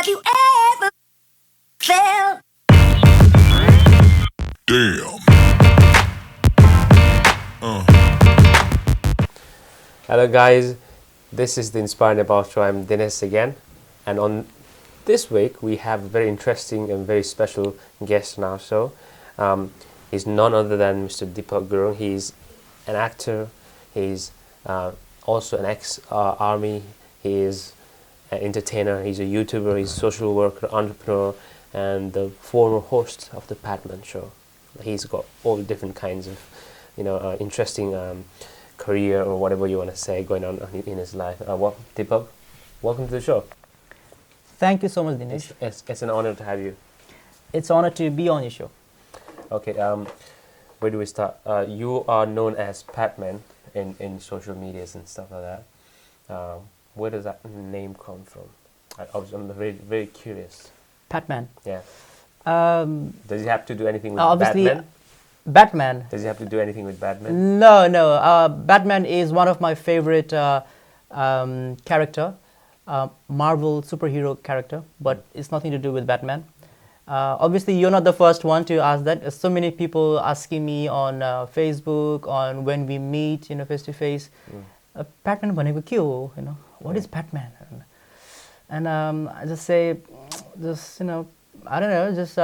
Have you ever felt? Damn. Hello guys, this is the Inspire Nepal Show. I'm Dinesh again, and on this week we have a very interesting and very special guest on our show. He's none other than Mr. Deepak Gurung. He's an actor, he's also an ex-army, he is an entertainer, he's a YouTuber, he's a social worker, entrepreneur, and the former host of the Patman Show. He's got all different kinds of, interesting career or whatever you want to say going on in his life. Deepak, welcome to the show. Thank you so much, Dinesh. It's an honor to have you. It's an honor to be on your show. Okay, where do we start? You are known as Patman in social medias and stuff like that. Where does that name come from? I'm very, very curious. Patman. Yeah. Does it have to do anything with Obviously, Batman? Batman. Does it have to do anything with Batman? No. Batman is one of my favorite character, Marvel superhero character, but it's nothing to do with Batman. Obviously, you're not the first one to ask that. There's so many people asking me on Facebook, on when we meet, face to face. Batman भनेको के हो? What is Batman? And I just say, I don't know, just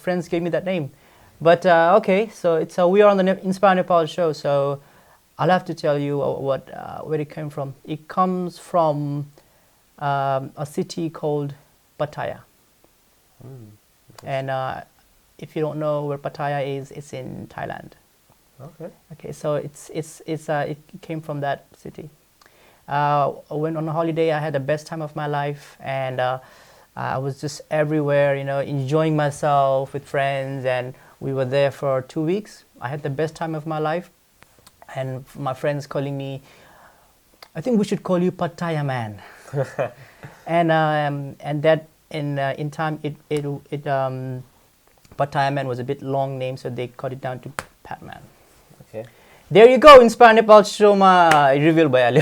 friends gave me that name. But okay, so we are on the Inspire Nepal show, so I'll have to tell you where it came from. It comes from a city called Pattaya. And if you don't know where Pattaya is, it's in Thailand. Okay, so it came from that city. I went on a holiday. I had the best time of my life, and I was just everywhere, enjoying myself with friends, and we were there for 2 weeks. I had the best time of my life, and my friends calling me, I think we should call you Pattaya Man. and that in time it Pattaya Man was a bit long name, so they cut it down to Patman. Okay. There you go, Inspire Nepal show ma reveal bhayo.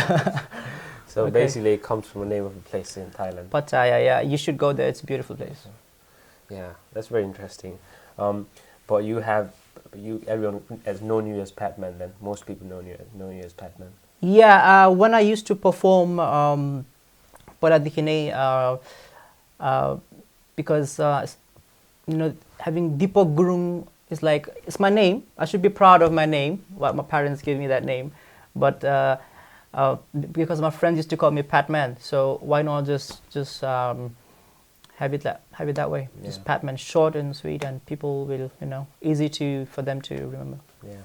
So Okay. basically, it comes from the name of a place in Thailand. Pattaya, yeah, you should go there. It's a beautiful place. Yeah, that's very interesting. But everyone has known you as Patman. Then most people know you as Patman. Yeah, when I used to perform पहिलादेखि नै because having Deepak Gurung is like, it's my name. I should be proud of my name. Well, my parents gave me that name, but because my friends used to call me Patman, so why not just have it that way? Yeah. Just Patman, short and sweet, and people will easy for them to remember. Yeah,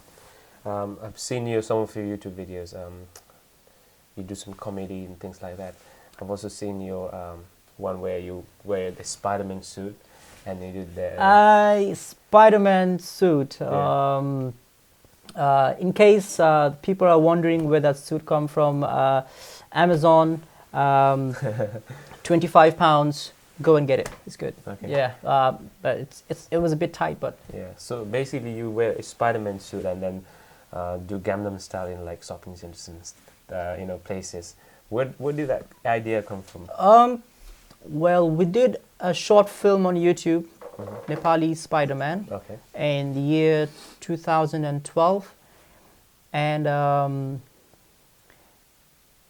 I've seen some of your YouTube videos. You do some comedy and things like that. I've also seen your one where you wear the Spider-Man suit and you do the Spider-Man suit. Yeah. In case people are wondering where that suit come from, Amazon, 25 pounds. Go and get it. It's good. Okay. Yeah, but it was a bit tight, but Yeah, so basically you wear a Spider-Man suit and then do Gangnam Style in like shopping centers and places. Where did that idea come from? well, we did a short film on YouTube, Nepali Spider-Man, Okay. in the year 2012, and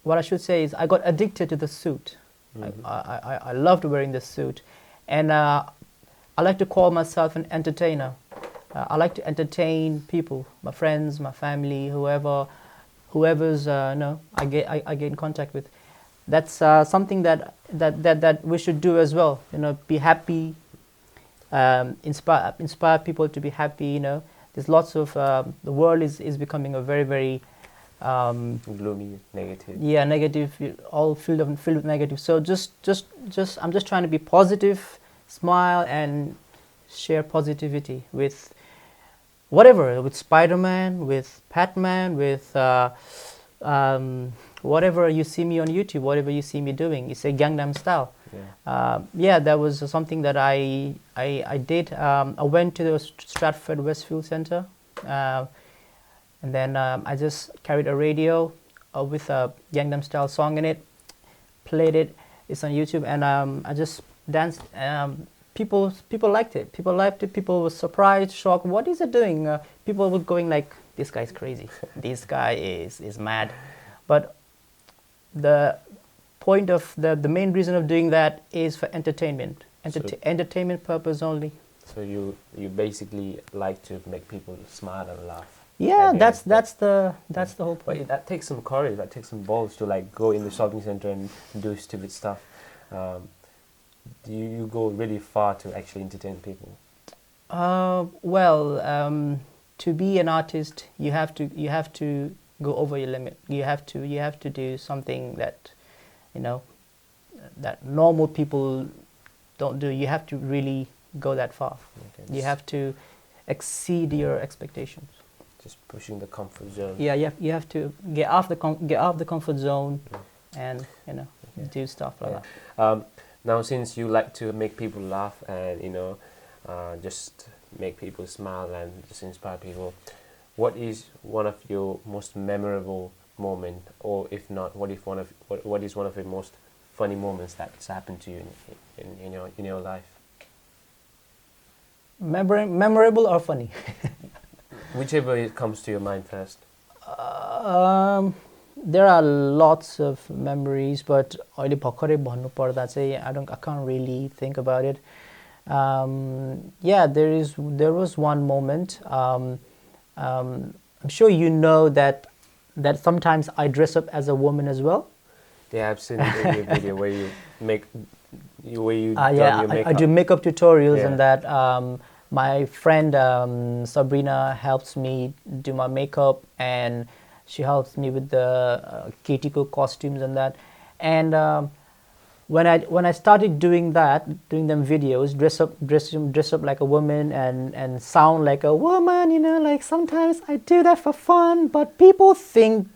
what I should say is I got addicted to the suit. I loved wearing the suit, and I like to call myself an entertainer. I like to entertain people, my friends, my family, whoever's I get in contact with. That's something that we should do as well. Be happy, inspire people to be happy. There's lots of the world is becoming a very, very Gloomy, negative. yeah, negative, all filled with negative. So I'm just trying to be positive, smile, and share positivity with whatever, with Spider-Man, with Patman, with whatever you see me on YouTube, whatever you see me doing. It's a Gangnam Style. Yeah. That was something that I did. I went to the Stratford Westfield Center, and then I just carried a radio with a Gangnam Style song in it, played it. It's on YouTube, and I just dance. People liked it. People liked it. People were surprised, shocked. What is it doing? People were going like, "This guy's crazy. This guy is mad." But the point of the main reason of doing that is for entertainment, entertainment purpose only. So you basically like to make people smile and laugh. Yeah, Again, that's the whole point. But that takes some courage. That takes some balls to like go in the shopping center and do stupid stuff. Do you go really far to actually entertain people? To be an artist, you have to go over your limit. You have to do something that, that normal people don't do. You have to really go that far. Okay, you have to exceed your expectations. Just pushing the comfort zone. Yeah, you have to get off the comfort zone, and do stuff like that. Now, since you like to make people laugh and just make people smile and just inspire people, what is one of your most memorable moment, or if not, what is one of the most funny moments that's happened to you in your life? Memorable or funny? Whichever it comes to your mind first. There are lots of memories, but I can't really think about it. There was one moment. I'm sure you know that sometimes I dress up as a woman as well. Yeah, I've seen it in your video where you I do makeup tutorials. Yeah. And that. My friend Sabrina helps me do my makeup, and she helps me with the Ketiko costumes and that. And when I started doing them videos, dress up like a woman and sound like a woman, like sometimes I do that for fun, but people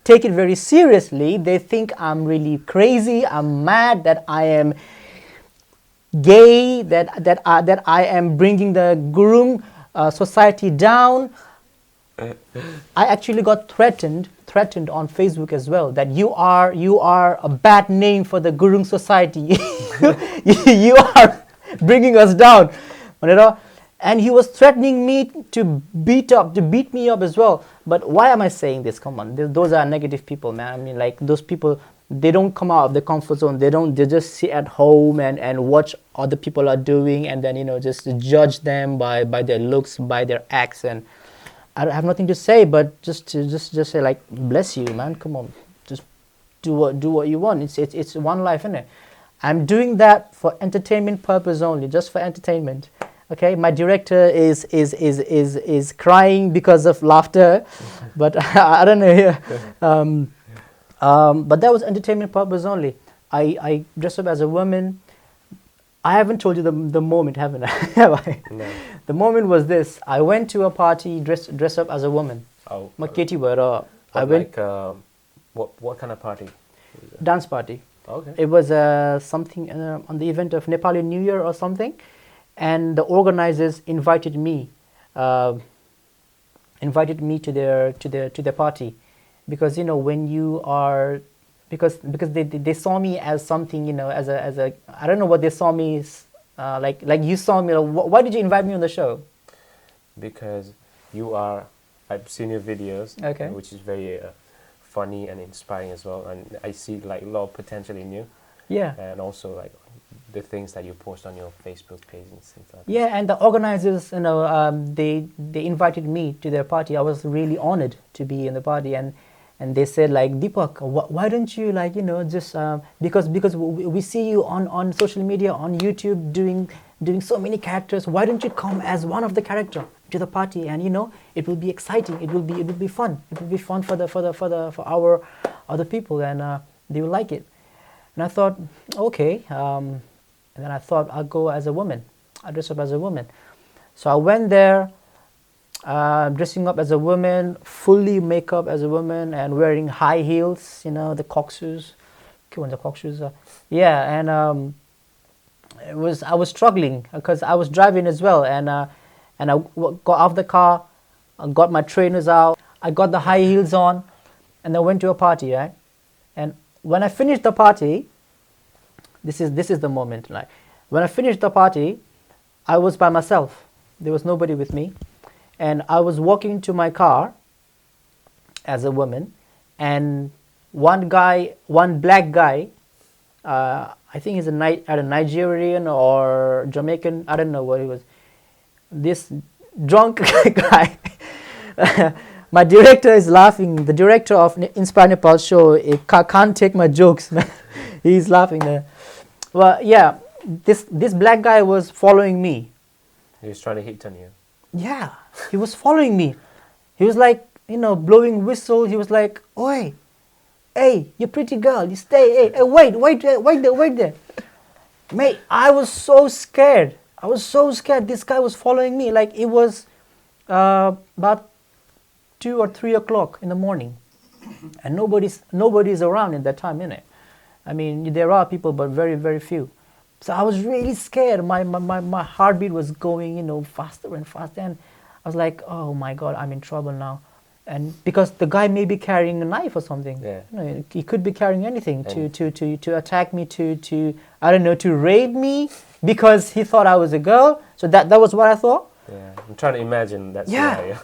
take it very seriously. They think I'm really crazy, I'm mad, that I am gay, that I am bringing the Gurung society down. I actually got threatened on Facebook as well, that you are a bad name for the Gurung society. You are bringing us down, and he was threatening me to beat me up as well. But why am I saying this? Come on, those are negative people, man. I mean, like, those people, they don't come out of the comfort zone. They just sit at home and watch other people are doing, and then just judge them by their looks, by their acts. And I have nothing to say, but just say, like, bless you, man. Come on, just do what you want. It's one life, isn't it? I'm doing that for entertainment purpose only, just for entertainment. Okay, my director is crying because of laughter, but I don't know. But that was entertainment purpose only. I dress up as a woman. I haven't told you the moment, haven't I? Have I? No. The moment was this. I went to a party dressed up as a woman. Oh. I went what kind of party? dance party. Okay. It was something on the event of Nepali New Year or something, and the organizers invited me to their party, because when you are, because they saw me as something, as a I don't know what they saw me as, like you saw me. Why did you invite me on the show? Because I've seen your videos, Okay. which is very funny and inspiring as well, and I see like a lot of potential in you. Yeah. And also like the things that you post on your Facebook page and things like that. Yeah, and the organizers, they invited me to their party. I was really honored to be in the party, and they said, like, Deepak, why don't you, like, just because we see you on social media, on YouTube, doing so many characters. Why don't you come as one of the character to the party, and it will be exciting. It will be fun. It will be fun for our other people, and they will like it. And I thought, okay. And then I thought, I'll go as a woman. I'll dress up as a woman. So I went there, dressing up as a woman, fully makeup as a woman, and wearing high heels, the cock shoes. The cock shoes. Yeah, and I was struggling because I was driving as well, and I got off the car, I got my trainers out, I got the high heels on, and I went to a party, right? And when I finished the party, this is the moment. Like, When I finished the party, I was by myself. There was nobody with me. And I was walking to my car as a woman, and one black guy, I think he's either Nigerian or Jamaican, I don't know what he was. This drunk guy, my director is laughing. The director of Inspire Nepal show can't take my jokes, man. He's laughing there. Well, yeah, this black guy was following me. He was trying to hit on you. Yeah, he was following me. He was like, blowing whistle. He was like, "Oi, hey, you pretty girl, you stay. Hey, wait there. Mate, I was so scared. This guy was following me. Like it was about 2 or 3 o'clock in the morning, and nobody's around in that time, innit? I mean, there are people, but very, very few. So I was really scared. My heartbeat was going, faster and faster, and I was like, oh my God, I'm in trouble now. And because the guy may be carrying a knife or something. Yeah. He could be carrying anything to attack me, to I don't know, to rape me because he thought I was a girl. So that was what I thought. Yeah, I'm trying to imagine that Yeah. scenario.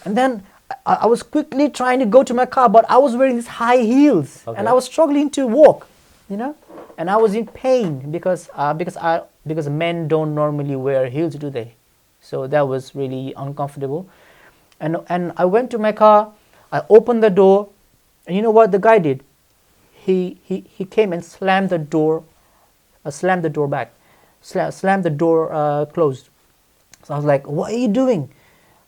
And then I was quickly trying to go to my car, but I was wearing these high heels, Okay. and I was struggling to walk, and I was in pain because men don't normally wear heels, do they? So that was really uncomfortable. And I went to my car, I opened the door, and you know what the guy did? He came and slammed the door back, slammed the door closed. So I was like, what are you doing?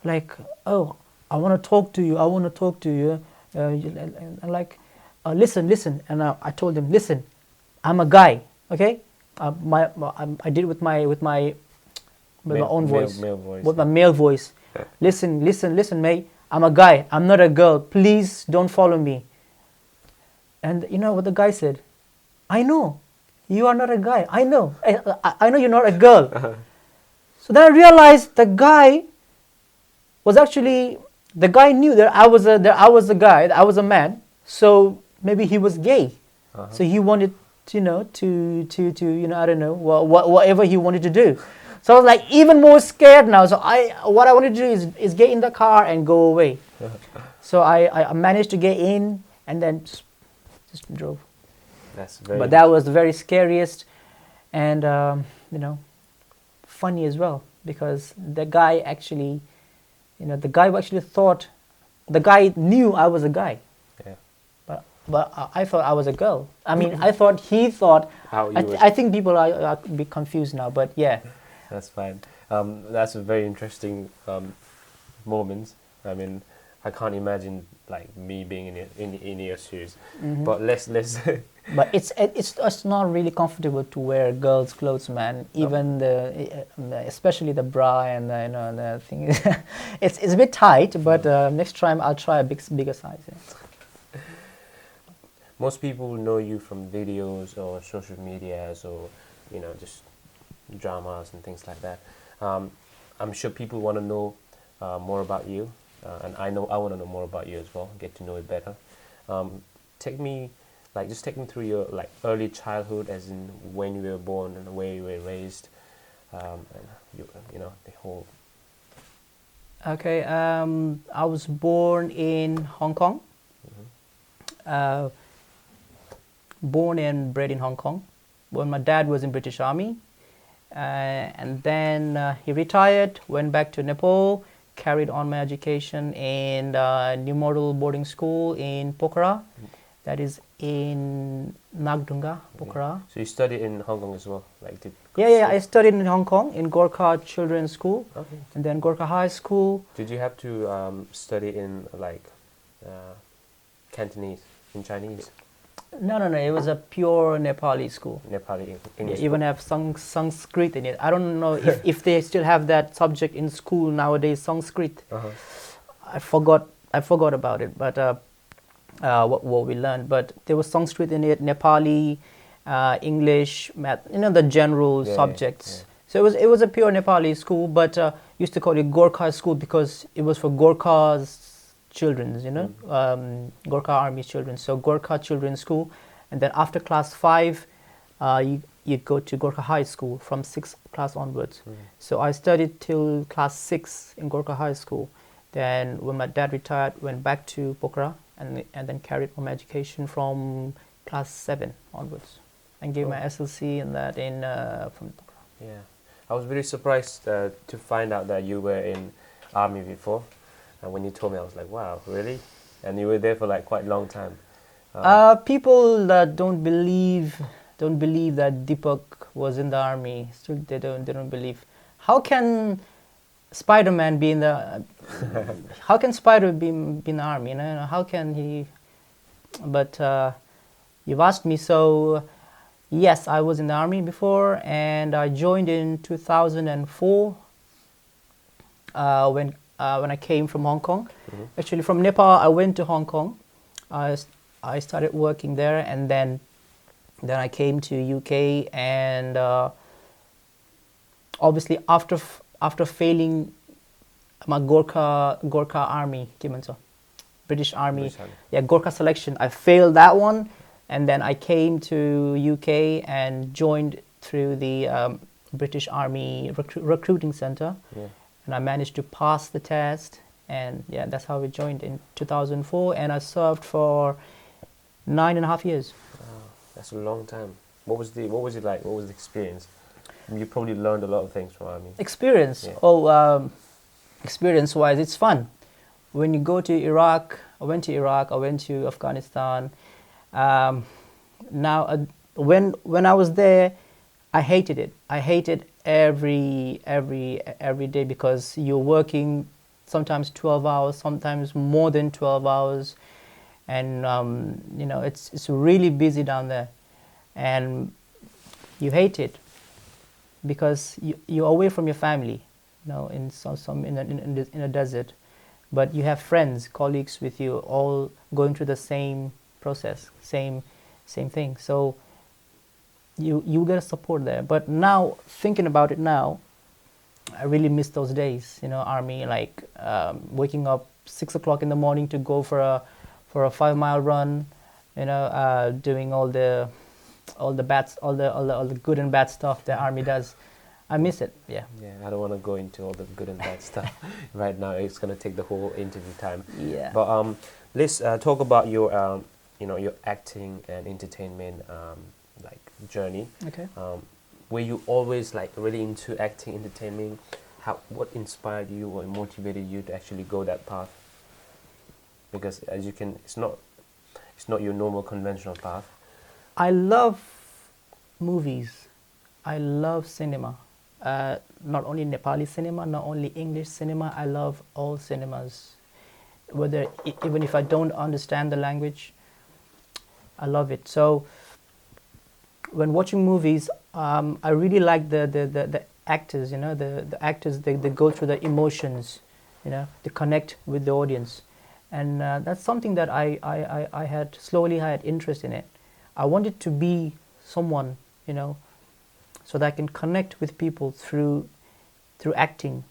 Like, oh, I want to talk to you. And like, listen. And I told him, listen, I'm a guy, okay? I did it with my own voice, male voice. with my male voice. Listen, mate. I'm a guy. I'm not a girl. Please don't follow me. And you know what the guy said? I know. You are not a guy. I know. I know you're not a girl. So then I realized the guy knew that I was a guy, I was a man. So maybe he was gay. So he wanted, to I don't know, whatever he wanted to do. So I was like even more scared now. So what I wanted to do is get in the car and go away. So I managed to get in and then just drove. But that was the very scariest and funny as well, because the guy actually thought, the guy knew I was a guy. Yeah. But I thought I was a girl. I mean, I thought he thought. I think people are a bit confused now, but yeah. That's fine. That's a very interesting moment. I mean, I can't imagine like me being in your shoes. Mm-hmm. But let's. But it's not really comfortable to wear girls' clothes, man. Even especially the bra and the thing. it's a bit tight, but next time I'll try a bigger size. Yeah. Most people know you from videos or social medias or just dramas and things like that. I'm sure people want to know more about you, and I want to know more about you as well. Get to know it better. Take me through your early childhood, as in when you were born and where you were raised, and the whole. Okay, I was born in Hong Kong. Mm-hmm. Born and bred in Hong Kong. When my dad was in British Army, and then he retired, went back to Nepal, carried on my education in New Model Boarding School in Pokhara. That is in Nagdunga, Pokhara. So you studied in Hong Kong as well, Yeah. I studied in Hong Kong in Gorkha Children's School, Okay. and then Gorkha High School. Did you have to study in Cantonese, in Chinese? No. It was a pure Nepali school. Nepali, They English. even have Sanskrit in it. I don't know if they still have that subject in school nowadays, Sanskrit. Uh-huh. I forgot about it, but what we learned. But there was Sanskrit in it, Nepali, English, math. The general subjects. Yeah. So it was a pure Nepali school, but used to call it Gorkha school because it was for Gorkha's children, Gorkha Army children. So Gorkha Children's School, and then after class 5, you go to Gorkha High School from 6th class onwards. So I studied till class 6 in Gorkha High School. Then when my dad retired, went back to Pokhara and then carried on my education from class 7 onwards and gave my SLC and that in from Pokhara. Yeah, I was very surprised to find out that you were in army before, and when you told me, I was like, wow, really? And you were there for like quite a long time. People that don't believe that Deepak was in the army, still they don't believe. How can Spider-Man be in the? How can Spider be in the army? You know, how can he? But you've asked me, so yes, I was in the army before, and I joined in 2004 when I came from Hong Kong. Actually, from Nepal, I went to Hong Kong. I started working there, and then I came to UK, and obviously after failing my Gorkha army, British Army, yeah, Gorkha selection, I failed that one, and then I came to UK and joined through the British Army recruiting center, and I managed to pass the test, and yeah, that's how we joined in 2004, and I served for 9.5 years. Wow, that's a long time. What was it like? What was the experience? You probably learned a lot of things from army. Experience? Yeah. Experience-wise, it's fun. When you go to Iraq, I went to Afghanistan. Now, when I was there, I hated it. I hated every day because you're working sometimes 12 hours, sometimes more than 12 hours. And you know, it's really busy down there, and you hate it because you're away from your family, you know, in a desert, but you have friends, colleagues with you, all going through the same process, same thing. So you get support there. But now, thinking about it now, I really miss those days. You know, army, like waking up 6 o'clock in the morning to go for a 5-mile run, you know, doing all the good and bad stuff the army does. I miss it. Yeah. Yeah, I don't want to go into all the good and bad stuff right now. It's gonna take the whole interview time. Yeah. But let's talk about your your acting and entertainment like journey. Okay. Were you always like really into acting, entertainment? What inspired you or motivated you to actually go that path? Because as you can, it's not your normal conventional path. I love movies. I love cinema. Not only Nepali cinema, not only English cinema. I love all cinemas. Even if I don't understand the language, I love it. So when watching movies, I really like the actors. You know, the actors they go through the emotions. You know, they connect with the audience. And that's something that I had slowly had interest in it. I wanted to be someone, you know, so that I can connect with people through acting,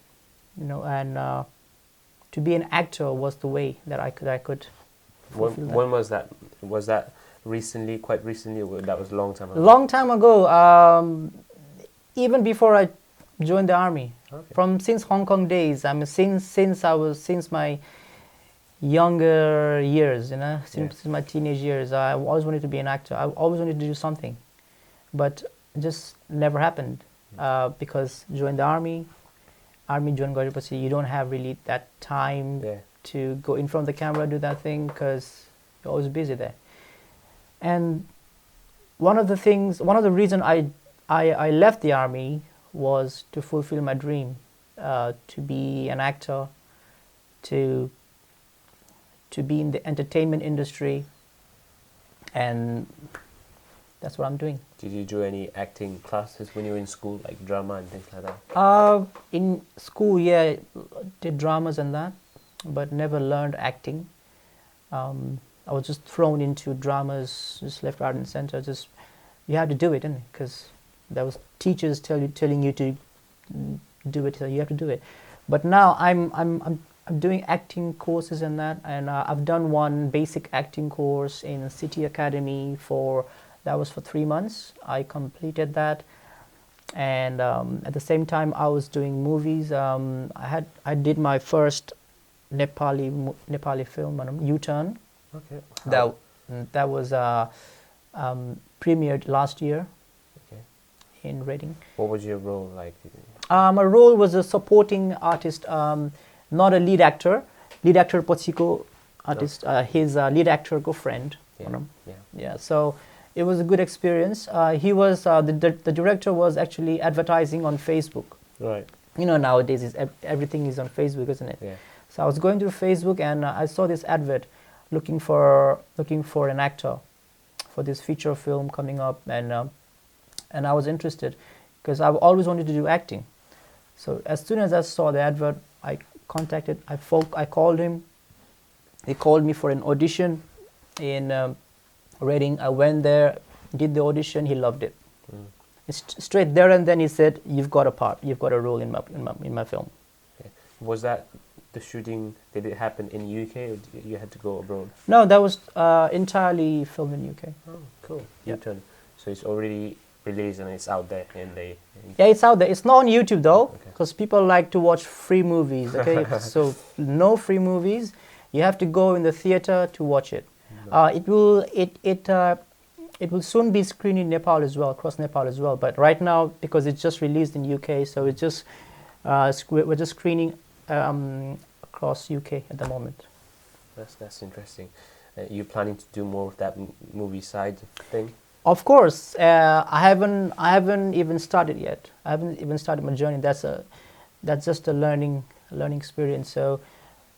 you know, and to be an actor was the way that I could. When was that? Was that recently? Quite recently? Or that was a long time ago. Long time ago. Even before I joined the army. Okay. Since Hong Kong days. I mean, since my younger years, you know, since my teenage years, I always wanted to be an actor. I always wanted to do something, but it just never happened because join the army join गरेपछि you don't have really that time to go in front of the camera, do that thing, because you're always busy there. And one of the reasons I left the army was to fulfill my dream, to be an actor, to be in the entertainment industry, and that's what I'm doing. Did you do any acting classes when you were in school, like drama and things like that? In school, yeah, did dramas and that, but never learned acting. I was just thrown into dramas, just left, right, and center. Just you have to do it, didn't it? Because there was teachers telling you to do it, so you have to do it. But now I'm doing acting courses and that, and I've done one basic acting course in City Academy for That was for 3 months. I completed that, and at the same time I was doing movies. I did my first Nepali film, U-Turn. Okay. That was premiered last year Okay. in Reading. What was your role like? My role was a supporting artist, not a lead actor. Lead actor Pochiko artist, his lead actor friend. Yeah. Yeah. So it was a good experience. He was the director was actually advertising on Facebook. Right. You know, nowadays everything is on Facebook, isn't it? Yeah. So I was going through Facebook and I saw this advert looking for an actor for this feature film coming up, and I was interested because I've always wanted to do acting. So as soon as I saw the advert, I called him. He called me for an audition in Reading. I went there, did the audition. He loved it. Straight there and then he said, "You've got a part. You've got a role in my film." Okay. Was that the shooting? Did it happen in UK or you had to go abroad? No, that was entirely filmed in UK. Oh, cool. Yeah. U-Turn. So it's already released and it's out there Yeah, it's out there. It's not on YouTube though, Okay. because people like to watch free movies. Okay, so no free movies. You have to go in the theater to watch it. It will soon be screened in Nepal as well, across Nepal as well. But right now, because it's just released in UK, so it's just we're just screening across UK at the moment. That's interesting. You planning to do more of that movie side thing? Of course, I haven't even started yet. I haven't even started my journey. That's just a learning experience. So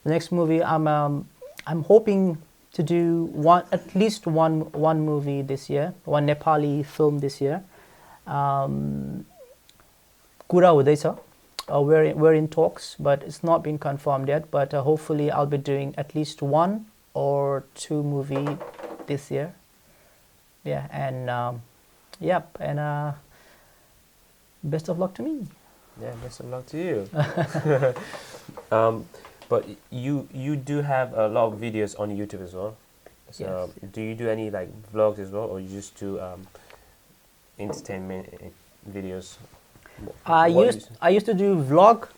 the next movie, I'm hoping to do at least one movie this year, one Nepali film this year. Kura हुँदैछ. We're in talks, but it's not been confirmed yet. But hopefully, I'll be doing at least 1 or 2 movie this year. Yeah, and best of luck to me. Yeah, best of luck to you. But you do have a lot of videos on YouTube as well. So Yes. do you do any like vlogs as well, or you just do entertainment videos? I used to do vlog,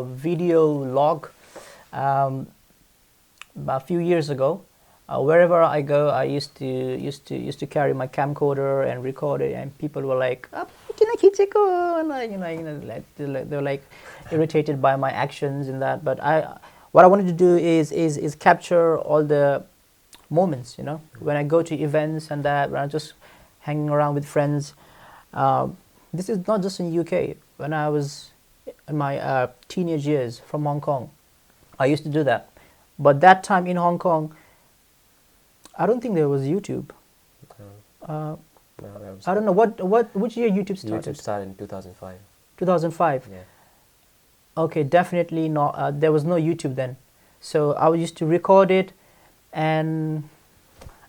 video log, about a few years ago. Wherever I go, I used to carry my camcorder and record it, and people were like, "Kiन खिचेको?" And they were like irritated by my actions in that. But what I wanted to do is capture all the moments, when I go to events and that, when I'm just hanging around with friends. This is not just in UK. When I was in my teenage years from Hong Kong, I used to do that. But that time in Hong Kong, I don't think there was YouTube. No, that was I don't know which year YouTube started. YouTube started in 2005. 2005. Yeah. Okay, definitely not. There was no YouTube then, so I used to record it, and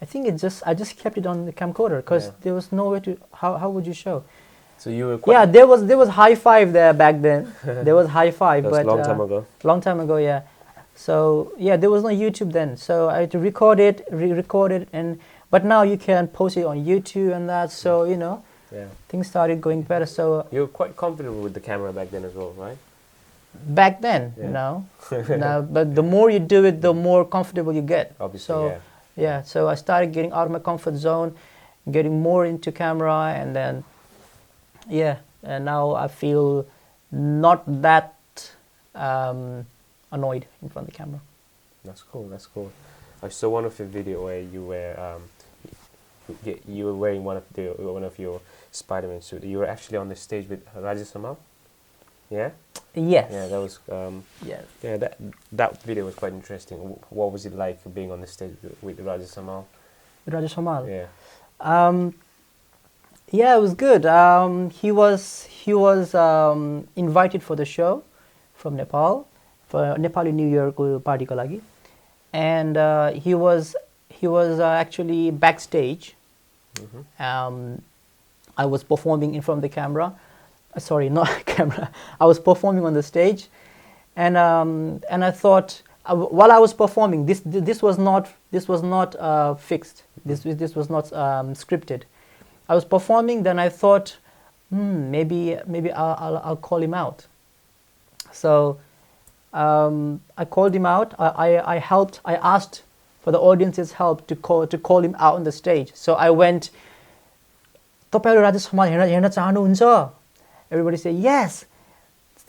I think I just kept it on the camcorder because there was no way to how would you show? So you were quite Yeah, there was High Five there back then. There was High Five, that was but a long time ago. Long time ago, yeah. So yeah, there was no YouTube then. So I had to record it, re-record it, but now you can post it on YouTube and that. So Yeah. things started going better. So You were quite comfortable with the camera back then as well, right? back then, Yeah. no, but the more you do it, the more comfortable you get. Obviously, So yeah. so I started getting out of my comfort zone, getting more into camera, and then and now I feel not that annoyed in front of the camera. That's cool. That's cool. I saw one of your video where you were wearing one of your Spider-Man suit. You were actually on the stage with Rajesh Samal. Yeah. Yes. Yeah, that was. Yes. Yeah, that video was quite interesting. What was it like being on the stage with Rajesh Samal? Rajesh Hamal. Yeah. Yeah, it was good. He was invited for the show from Nepal for Nepali New Year party ko lagi, and he was actually backstage. I was performing in front of the camera. Sorry, not camera. I was performing on the stage, and I thought while I was performing, this was not fixed. This was not scripted. I was performing, then I thought, maybe I'll call him out. So I called him out. I helped. I asked for the audience's help to call him out on the stage. So I went. तपाईहरु राजेश हमाल हेर्न चाहनुहुन्छ? Everybody say yes.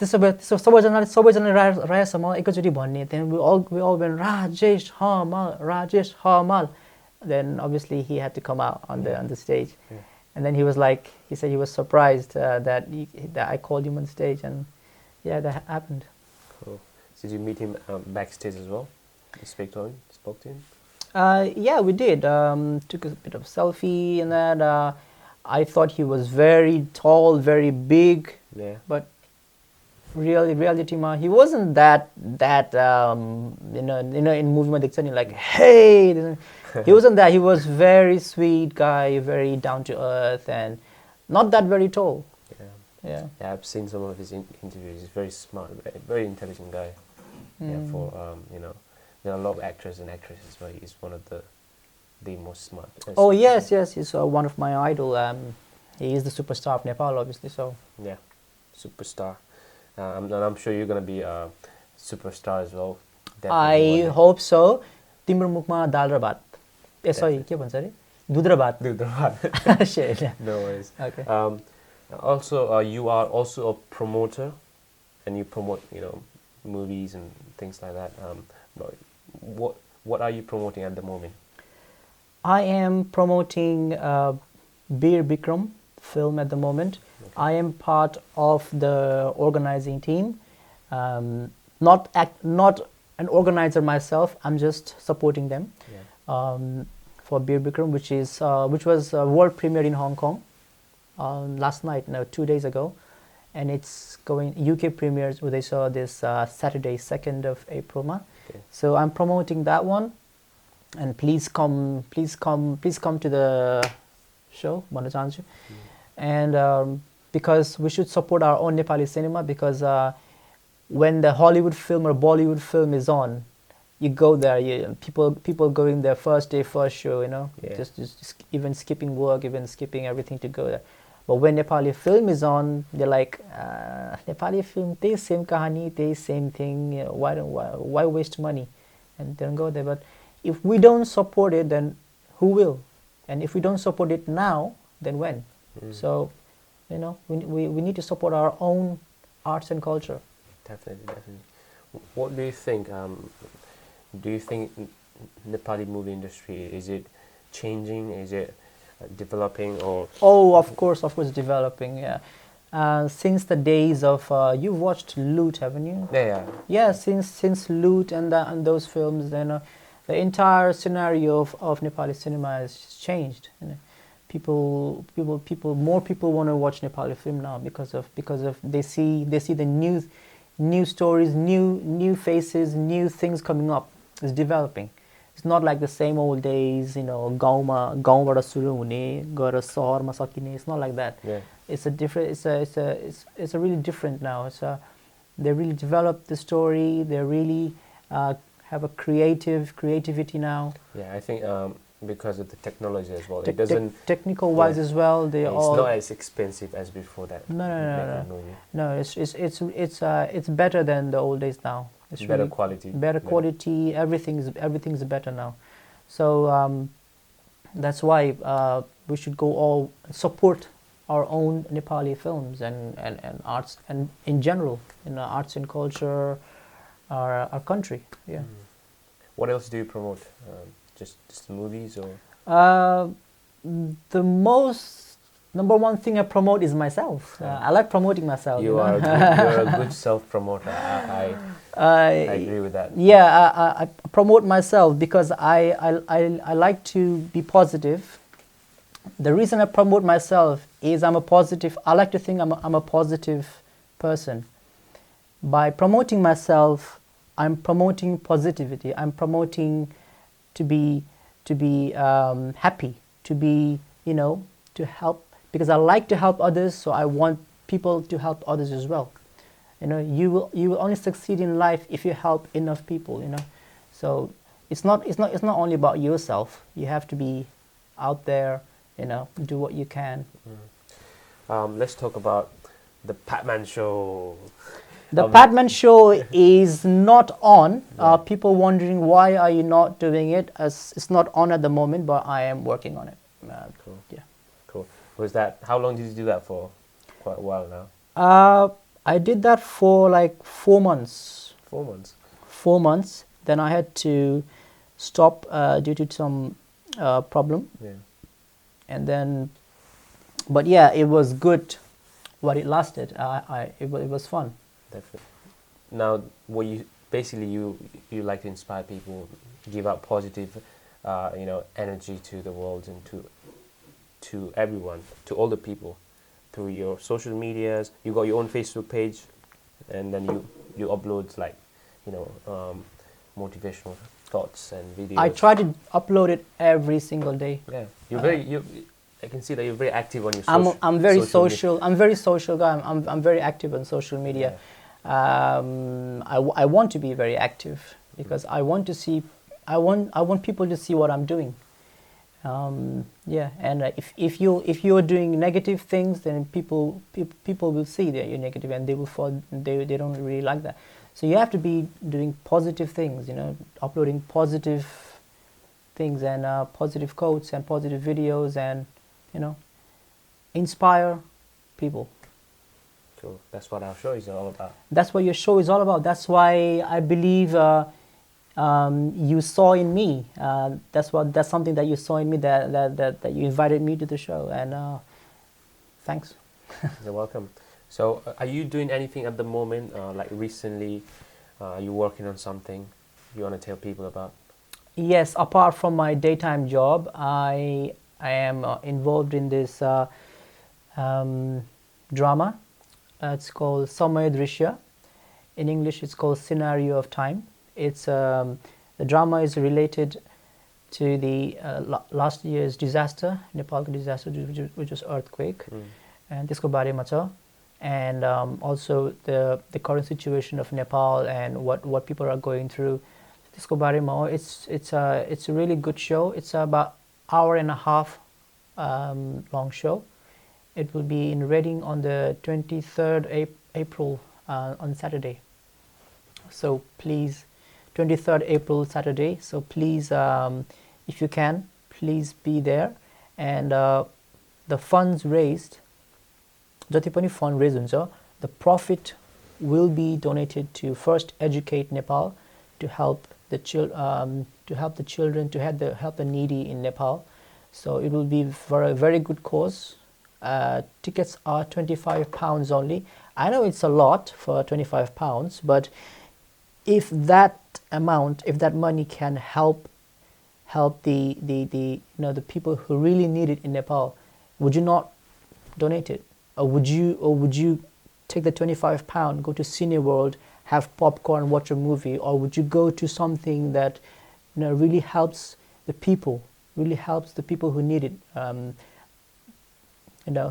सबैजनाले राजेश हमाल एकैचोटी भन्ने. Then we all went Rajesh Hamal. Then obviously he had to come out on the stage. Yeah. And then he said he was surprised that I called him on stage, and yeah, that happened. Cool. So did you meet him backstage as well? You spoke to him? Yeah, we did. Took a bit of selfie and that. I thought he was very tall, very big. Yeah. But reality, he wasn't that in movement dekhcha like hey. He wasn't that. He was very sweet guy, very down to earth, and not that very tall. Yeah. Yeah, I've seen some of his interviews. He's very smart, very intelligent guy. Yeah, for there are a lot of actors and actresses, but he's one of the most smart. Oh yes, he's one of my idol. He is the superstar of Nepal, obviously. So yeah, superstar. I'm sure you're gonna be a superstar as well. I hope so. तिम्रो मुखमा दाल र भात. Sorry, के भन्छ रे? दूध र भात. Shit. No worries. Okay. Also, you are also a promoter, and you promote, movies and things like that. What are you promoting at the moment? I am promoting Beer Bikram film at the moment. Okay. I am part of the organizing team. Not an organizer myself. I'm just supporting them. Yeah. For Beer Bikram, which was world premiere in Hong Kong last night, 2 days ago, and it's going UK premieres. They saw this Saturday, 2nd of April. Okay. So I'm promoting that one, and please come to the show, and because we should support our own Nepali cinema, because when the Hollywood film or Bollywood film is on, you go there. People going there first day, first show. Yeah. Just even skipping work, even skipping everything to go there. But when Nepali film is on, they're like, Nepali film, they same kahani, they same thing. Why waste money? And they don't go there. But if we don't support it, then who will? And if we don't support it now, then when? So, we need to support our own arts and culture. Definitely. What do you think? Do you think Nepali movie industry, is it changing? Is it developing? Or of course developing. Yeah. Since the days of you've watched Loot, haven't you? Yeah. Since Loot and those films, then the entire scenario of Nepali cinema has changed. More people want to watch Nepali film now because of they see the new stories, new faces, new things coming up. It's developing. It's not like the same old days, गाउँबाट सुरु हुने गएर सहरमा सकिने. It's not like that. Yeah. It's a really different now. They really develop the story. They really have a creativity now. Yeah, I think because of the technology as well. It doesn't technical wise as well. It's not as expensive as before that. No. It's better than the old days now. It's better really quality. Better quality. Everything's better now. So that's why we should go all support our own Nepali films and arts, and in general, arts and culture, our country. Yeah. What else do you promote? Just movies or? The most number one thing I promote is myself. I like promoting myself. You're a good self-promoter. I agree with that. Yeah, I promote myself because I like to be positive. The reason I promote myself is I like to think I'm a positive person. By promoting myself, I'm promoting positivity. I'm promoting to be happy, to be, to help, because I like to help others, so I want people to help others as well. You will only succeed in life if you help enough people. So it's not only about yourself. You have to be out there. Do what you can. Let's talk about the Patman Show. The Um, Patman Show is not on. Yeah. People wondering why are you not doing it? As it's not on at the moment, but I am working on it. Cool. Yeah. Cool. How long did you do that for? Quite a while now. I did that for like 4 months. 4 months. 4 months. Then I had to stop due to some problem. Yeah. And then, but yeah, it was good while it lasted. It was fun. Definitely. Now, you like to inspire people, give out positive, energy to the world and to everyone, to all the people, through your social medias. You got your own Facebook page, and then you upload motivational thoughts and videos. I try to upload it every single day. Yeah, I can see that you're very active on your. I'm very social social. I'm very social guy. I'm very active on social media. I want to be very active because I want people to see what I'm doing. And if you're doing negative things, then people will see that you're negative, and they will fall. They don't really like that. So you have to be doing positive things. Uploading positive things and positive quotes and positive videos, and inspire people. Cool. That's what our show is all about. That's what your show is all about. That's why I believe you saw in me. That's something that you saw in me that you invited me to the show, and thanks. You're welcome. So, are you doing anything at the moment? Like recently, are you working on something you want to tell people about? Yes, apart from my daytime job, I am involved in this drama. It's called Samay Drishya. In English, it's called Scenario of Time. It's the drama is related to the last year's disaster, Nepal disaster, which was earthquake, and त्यसको बारेमा छ. And also the current situation of Nepal and what people are going through. त्यसको बारेमा हो. It's a really good show. It's about hour and a half long show. It will be in Reading on the 23rd April on Saturday. So please, 23rd April Saturday. So please, if you can, please be there. And the funds raised, जति पनि fund raised हुन्छ, the profit will be donated to First Educate Nepal to help the children, to help the needy in Nepal. So it will be for a very good cause. Tickets are £25 only. I know it's a lot for £25, but if that money can help the people who really need it in Nepal, would you not donate it? Or would you take the £25, go to Cineworld, have popcorn, watch a movie, or would you go to something that really helps the people, who need it,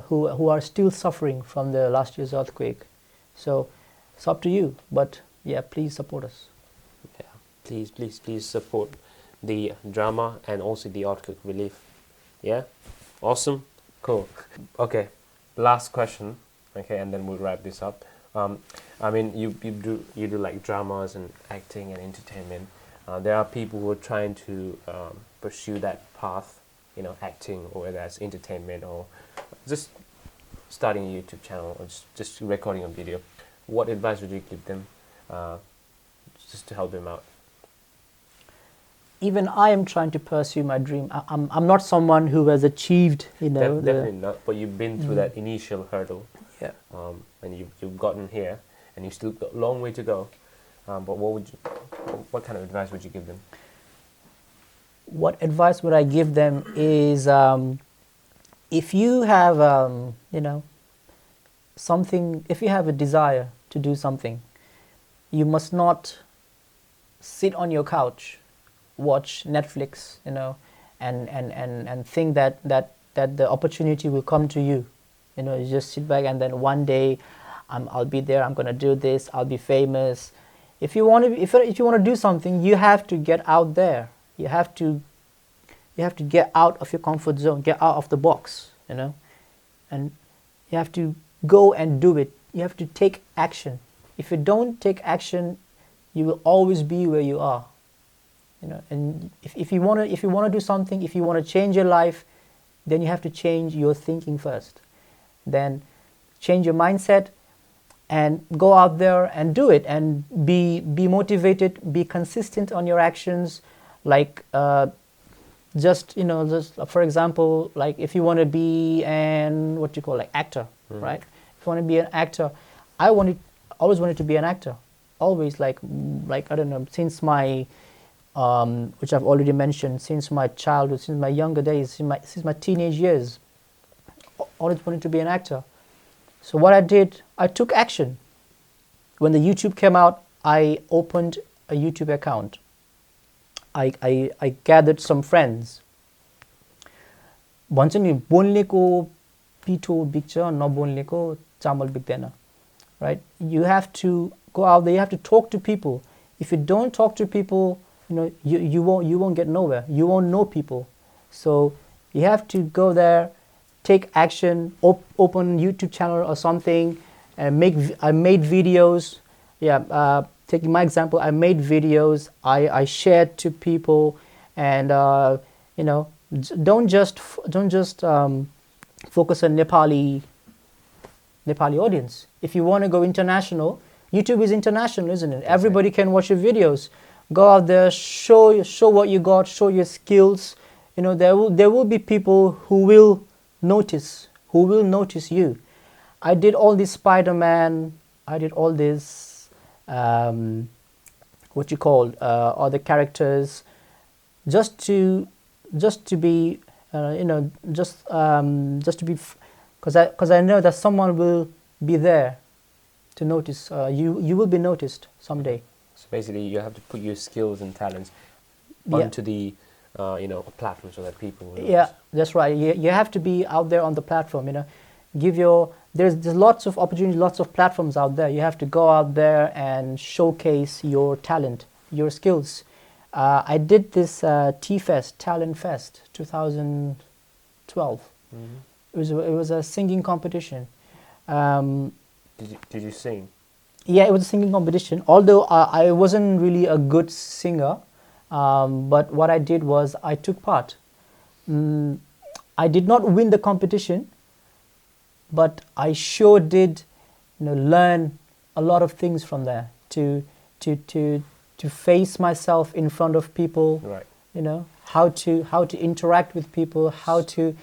who are still suffering from the last year's earthquake? So it's up to you, but yeah, please support us. Yeah, please support the drama and also the earthquake relief. Yeah, awesome, cool. Okay, last question. Okay, and then we'll wrap this up. I mean, you do like dramas and acting and entertainment. There are people who are trying to pursue that path, acting, or whether that's entertainment or just starting a YouTube channel or just recording a video. What advice would you give them just to help them out? Even I am trying to pursue my dream. I'm not someone who has achieved, Definitely not. But you've been through that initial hurdle. Yeah. And you've gotten here, and you've still got a long way to go. But what kind of advice would you give them? What advice would I give them is, if you have, something, if you have a desire to do something, you must not sit on your couch, watch Netflix, and think that the opportunity will come to you. You just sit back and then one day I'll be there. I'm gonna do this. I'll be famous. If you want to, if you want to do something, you have to get out there. You have to get out of your comfort zone, get out of the box, you know, and you have to go and do it. You have to take action. If you don't take action, you will always be where you are, you know. And if you want to do something, if you want to change your life, then you have to change your thinking first. Then change your mindset and go out there and do it, and be motivated, be consistent on your actions. Like just for example, like if you want to be an actor, right? If you want to be an actor, always wanted to be an actor, always, like I don't know, since my which I've already mentioned, since my childhood, since my younger days, since my teenage years, always wanted to be an actor. So what I did, I took action. When the YouTube came out, I opened a YouTube account. I gathered some friends. भन्छ नि बोल्नेको पिठो बिग्छ नबोल्नेको चामल बिग्दैन, right? You have to go out there, you have to talk to people. If you don't talk to people, you won't get nowhere. You won't know people. So you have to go there, take action, open YouTube channel or something, and I made videos. Taking my example, I made videos, I shared to people, and don't just focus on Nepali audience. If you want to go international, YouTube is international, isn't it? Everybody can watch your videos. Go out there, show what you got, show your skills. There will be people who will notice you. I did all this Spider-Man, I did all this other characters, just to be because I know that someone will be there to notice. You will be noticed someday. So basically, you have to put your skills and talents onto the a platform so that people will notice. Yeah, that's right. You have to be out there on the platform. There's lots of opportunities, lots of platforms out there. You have to go out there and showcase your talent, your skills. I did this T-Fest, Talent Fest, 2012. It was a singing competition. Did you sing? Yeah, it was a singing competition. Although I wasn't really a good singer, but what I did was I took part. I did not win the competition, but I sure did, learn a lot of things from there. To face myself in front of people. Right. How to interact with people, how to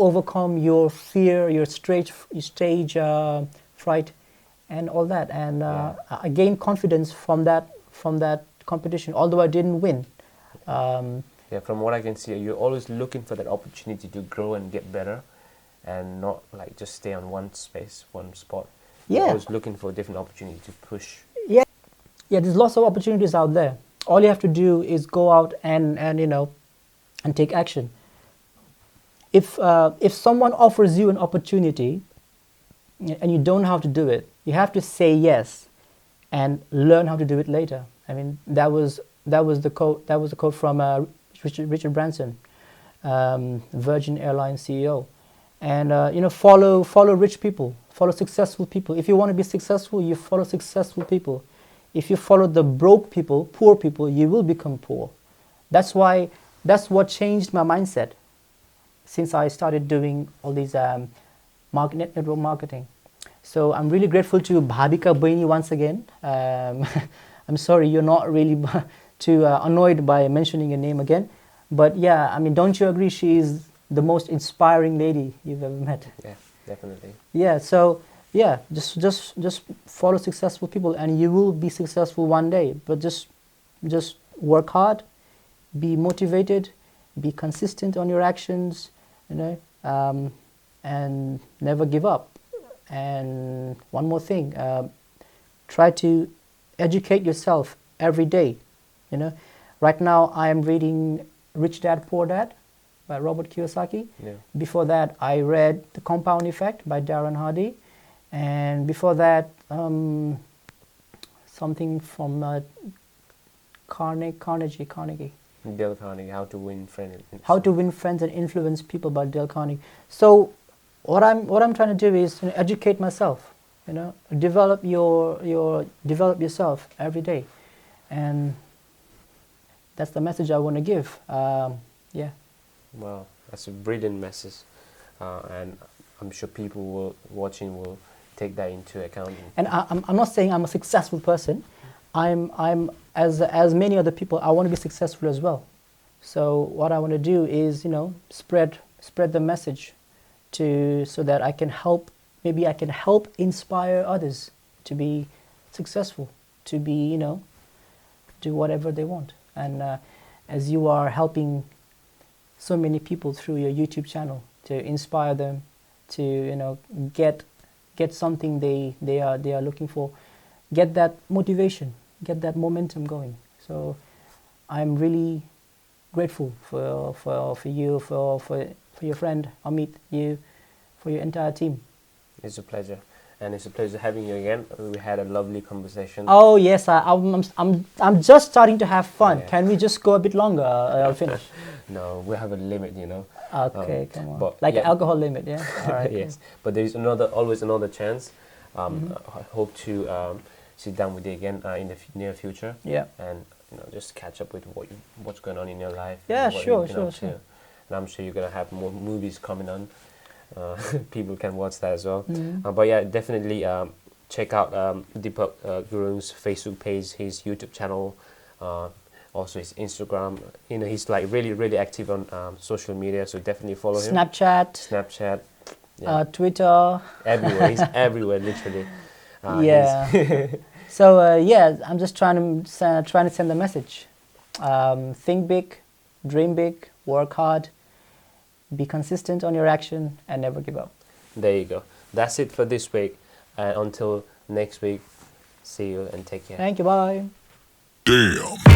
overcome your fear, your stage fright, and all that. And I gained confidence from that competition, although I didn't win. From what I can see, you're always looking for that opportunity to grow and get better, and not like just stay on one space, one spot. You're always looking for a different opportunity to push. Yeah, there's lots of opportunities out there. All you have to do is go out and take action. If someone offers you an opportunity and you don't know how to do it, you have to say yes and learn how to do it later. I mean, that was the quote. That was the quote from Richard Branson, Virgin Airlines CEO. And follow rich people, follow successful people. If you want to be successful, you follow successful people. If you follow the broke people, poor people, you will become poor. That's what changed my mindset since I started doing all these network marketing. So I'm really grateful to Bhabika Baini once again. I'm sorry you're not really too annoyed by mentioning your name again. But yeah, I mean, don't you agree she is the most inspiring lady you've ever met? Yeah, definitely. Yeah, so yeah, just follow successful people and you will be successful one day. But just work hard, be motivated, be consistent on your actions, and never give up. And one more thing, try to educate yourself every day. Right now I am reading Rich Dad Poor Dad by Robert Kiyosaki. Yeah. Before that I read The Compound Effect by Darren Hardy. And before that, something from Carnegie. Dale Carnegie, How to Win Friends. How to Win Friends and Influence People by Dale Carnegie. So what I'm trying to do is educate myself, develop yourself every day, and that's the message I want to give. Yeah. Wow, that's a brilliant message, and I'm sure people watching will take that into account. And I'm not saying I'm a successful person. I'm as many other people. I want to be successful as well. So what I want to do is spread the message so that I can help. Maybe I can help inspire others to be successful, to be do whatever they want. And as you are helping so many people through your YouTube channel to inspire them to get something they are looking for, get that motivation, get that momentum going. So I'm really grateful for you, for your friend Amit, you, for your entire team. It's a pleasure, and it's a pleasure having you again. We had a lovely conversation. Oh yes, I'm just starting to have fun. Yeah. Can we just go a bit longer? I'll finish. No, we have a limit, Okay, come on. but Like yeah. an alcohol limit, yeah. All right. Yes, but there is always another chance. I hope to sit down with you again in the near future. Yeah. And just catch up with what's going on in your life. Yeah, and what sure, you've been up sure. to. And I'm sure you're gonna have more movies coming on. People can watch that as well. But yeah, definitely check out Deepak Gurung's Facebook page, his YouTube channel, also his Instagram. He's like really active on social media, so definitely follow him. Snapchat, yeah. Twitter. Everywhere. He's everywhere, literally. Yeah. So yeah, I'm just trying to send the message. Think big, dream big, work hard, be consistent on your action, and never give up. There you go. That's it for this week. Until next week, see you and take care. Thank you. Bye. Damn.